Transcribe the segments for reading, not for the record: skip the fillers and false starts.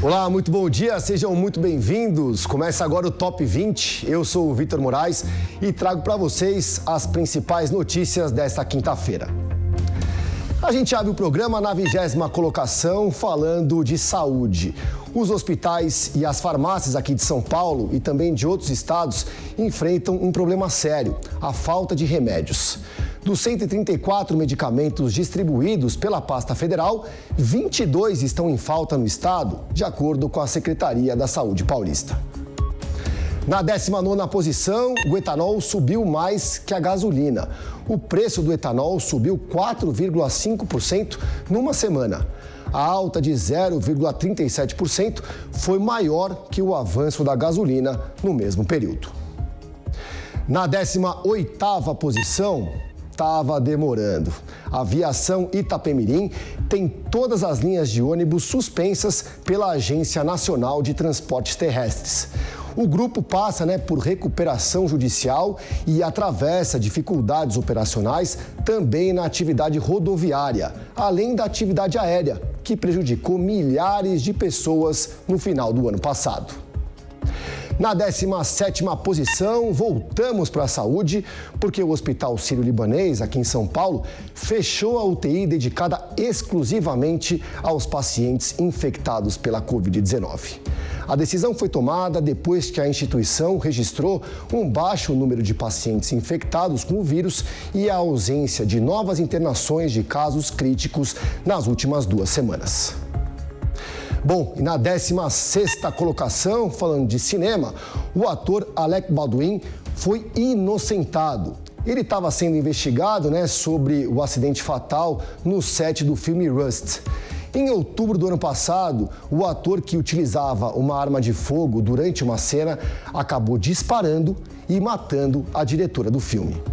Olá, muito bom dia, sejam muito bem-vindos. Começa agora o Top 20. Eu sou o Vitor Moraes e trago para vocês as principais notícias desta quinta-feira. A gente abre o programa na 20ª colocação falando de saúde. Os hospitais e as farmácias aqui de São Paulo e também de outros estados enfrentam um problema sério, a falta de remédios. Dos 134 medicamentos distribuídos pela pasta federal, 22 estão em falta no estado, de acordo com a Secretaria da Saúde paulista. Na 19ª posição, o etanol subiu mais que a gasolina. O preço do etanol subiu 4,5% numa semana. A alta de 0,37% foi maior que o avanço da gasolina no mesmo período. Na 18ª posição, estava demorando. A Aviação Itapemirim tem todas as linhas de ônibus suspensas pela Agência Nacional de Transportes Terrestres. O grupo passa por recuperação judicial e atravessa dificuldades operacionais também na atividade rodoviária, além da atividade aérea, que prejudicou milhares de pessoas no final do ano passado. Na 17ª posição, voltamos para a saúde, porque o Hospital Sírio-Libanês, aqui em São Paulo, fechou a UTI dedicada exclusivamente aos pacientes infectados pela Covid-19. A decisão foi tomada depois que a instituição registrou um baixo número de pacientes infectados com o vírus e a ausência de novas internações de casos críticos nas últimas 2 semanas. Bom, e na 16ª colocação, falando de cinema, o ator Alec Baldwin foi inocentado. Ele estava sendo investigado sobre o acidente fatal no set do filme Rust. Em outubro do ano passado, o ator que utilizava uma arma de fogo durante uma cena acabou disparando e matando a diretora do filme.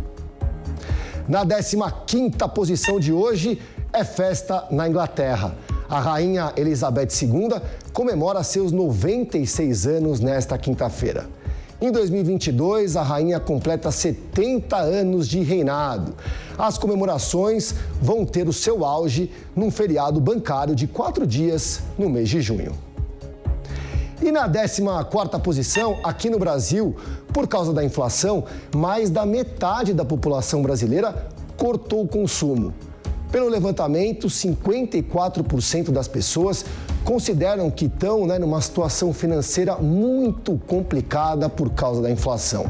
Na 15ª posição de hoje é festa na Inglaterra. A rainha Elizabeth II comemora seus 96 anos nesta quinta-feira. Em 2022, a rainha completa 70 anos de reinado. As comemorações vão ter o seu auge num feriado bancário de 4 dias no mês de junho. E na 14ª posição, aqui no Brasil, por causa da inflação, mais da metade da população brasileira cortou o consumo. Pelo levantamento, 54% das pessoas consideram que estão numa situação financeira muito complicada por causa da inflação.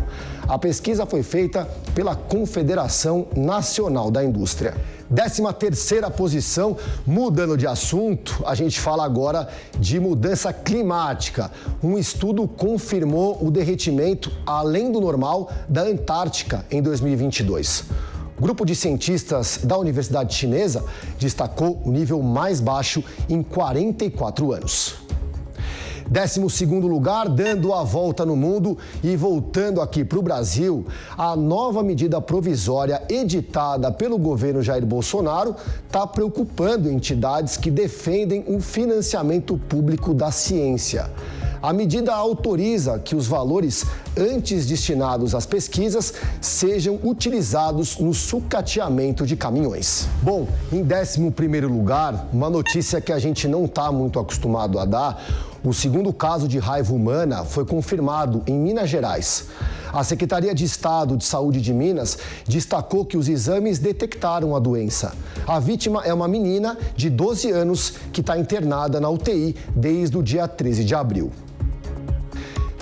A pesquisa foi feita pela Confederação Nacional da Indústria. 13ª posição, mudando de assunto, a gente fala agora de mudança climática. Um estudo confirmou o derretimento além do normal da Antártica em 2022. O grupo de cientistas da Universidade Chinesa destacou o nível mais baixo em 44 anos. 12º lugar, dando a volta no mundo e voltando aqui para o Brasil, a nova medida provisória editada pelo governo Jair Bolsonaro está preocupando entidades que defendem o financiamento público da ciência. A medida autoriza que os valores antes destinados às pesquisas sejam utilizados no sucateamento de caminhões. Bom, em 11º lugar, uma notícia que a gente não está muito acostumado a dar, o segundo caso de raiva humana foi confirmado em Minas Gerais. A Secretaria de Estado de Saúde de Minas destacou que os exames detectaram a doença. A vítima é uma menina de 12 anos que está internada na UTI desde o dia 13 de abril.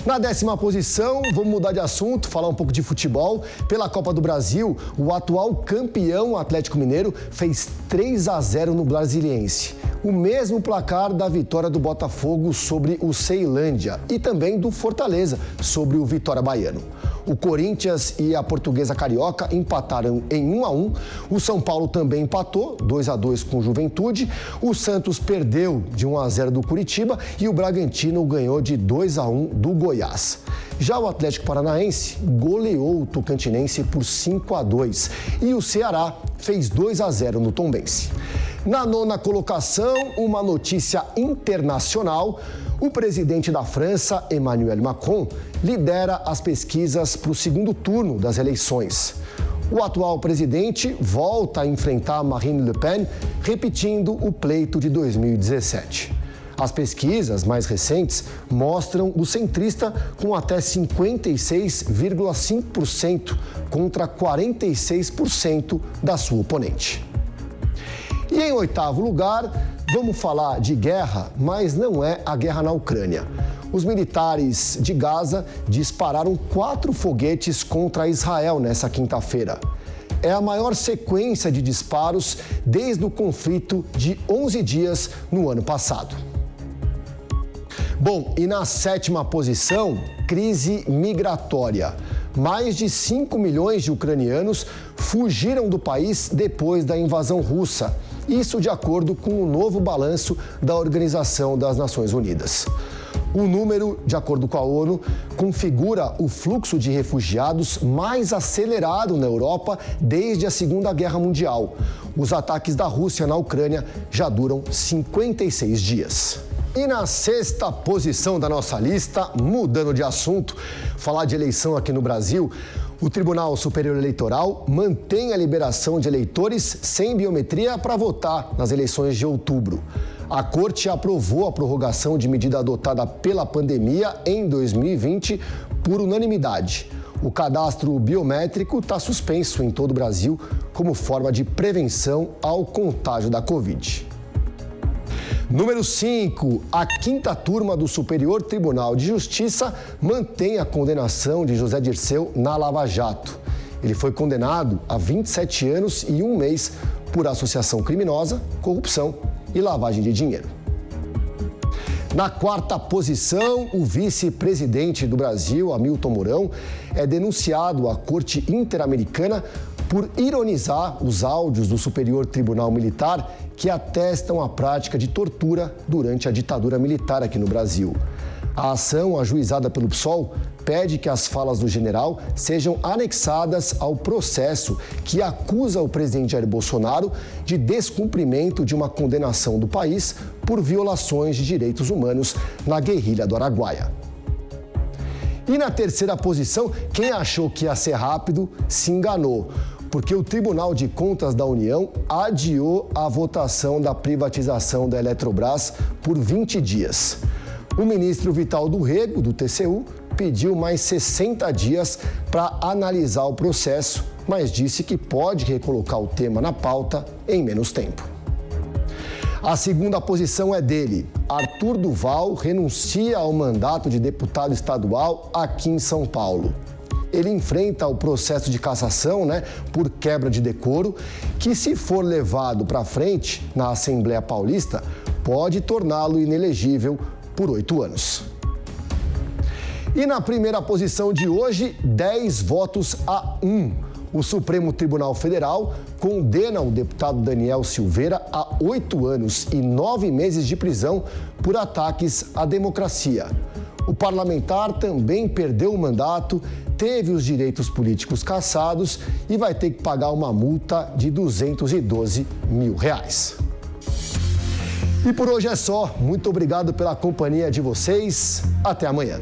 Na 10ª posição, vamos mudar de assunto, falar um pouco de futebol. Pela Copa do Brasil, o atual campeão Atlético Mineiro fez 3-0 no Brasiliense. O mesmo placar da vitória do Botafogo sobre o Ceilândia e também do Fortaleza sobre o Vitória Baiano. O Corinthians e a Portuguesa Carioca empataram em 1-1. O São Paulo também empatou 2-2 com o Juventude. O Santos perdeu de 1-0 do Curitiba e o Bragantino ganhou de 2-1 do Goiás. Já o Atlético Paranaense goleou o Tocantinense por 5-2 e o Ceará fez 2-0 no Tombense. Na 9ª colocação, uma notícia internacional. O presidente da França, Emmanuel Macron, lidera as pesquisas para o segundo turno das eleições. O atual presidente volta a enfrentar Marine Le Pen, repetindo o pleito de 2017. As pesquisas mais recentes mostram o centrista com até 56,5% contra 46% da sua oponente. E em oitavo lugar, vamos falar de guerra, mas não é a guerra na Ucrânia. Os militares de Gaza dispararam 4 foguetes contra Israel nessa quinta-feira. É a maior sequência de disparos desde o conflito de 11 dias no ano passado. Bom, e na 7ª posição, crise migratória. Mais de 5 milhões de ucranianos fugiram do país depois da invasão russa. Isso de acordo com o novo balanço da Organização das Nações Unidas. O número, de acordo com a ONU, configura o fluxo de refugiados mais acelerado na Europa desde a Segunda Guerra Mundial. Os ataques da Rússia na Ucrânia já duram 56 dias. E na 6ª posição da nossa lista, mudando de assunto, falar de eleição aqui no Brasil, o Tribunal Superior Eleitoral mantém a liberação de eleitores sem biometria para votar nas eleições de outubro. A Corte aprovou a prorrogação de medida adotada pela pandemia em 2020 por unanimidade. O cadastro biométrico está suspenso em todo o Brasil como forma de prevenção ao contágio da Covid. Número 5, a 5ª turma do Superior Tribunal de Justiça mantém a condenação de José Dirceu na Lava Jato. Ele foi condenado a 27 anos e 1 mês por associação criminosa, corrupção e lavagem de dinheiro. Na 4ª posição, o vice-presidente do Brasil, Hamilton Mourão, é denunciado à Corte Interamericana por ironizar os áudios do Superior Tribunal Militar que atestam a prática de tortura durante a ditadura militar aqui no Brasil. A ação, ajuizada pelo PSOL, pede que as falas do general sejam anexadas ao processo que acusa o presidente Jair Bolsonaro de descumprimento de uma condenação do país por violações de direitos humanos na guerrilha do Araguaia. E na 3ª posição, quem achou que ia ser rápido se enganou, porque o Tribunal de Contas da União adiou a votação da privatização da Eletrobras por 20 dias. O ministro Vital do Rego, do TCU, pediu mais 60 dias para analisar o processo, mas disse que pode recolocar o tema na pauta em menos tempo. A 2ª posição é dele. Arthur Duval renuncia ao mandato de deputado estadual aqui em São Paulo. Ele enfrenta o processo de cassação, por quebra de decoro, que, se for levado para frente na Assembleia Paulista, pode torná-lo inelegível por 8 anos. E na 1ª posição de hoje, 10 votos a 1. O Supremo Tribunal Federal condena o deputado Daniel Silveira a 8 anos e 9 meses de prisão por ataques à democracia. O parlamentar também perdeu o mandato, teve os direitos políticos cassados e vai ter que pagar uma multa de R$212 mil. E por hoje é só. Muito obrigado pela companhia de vocês. Até amanhã.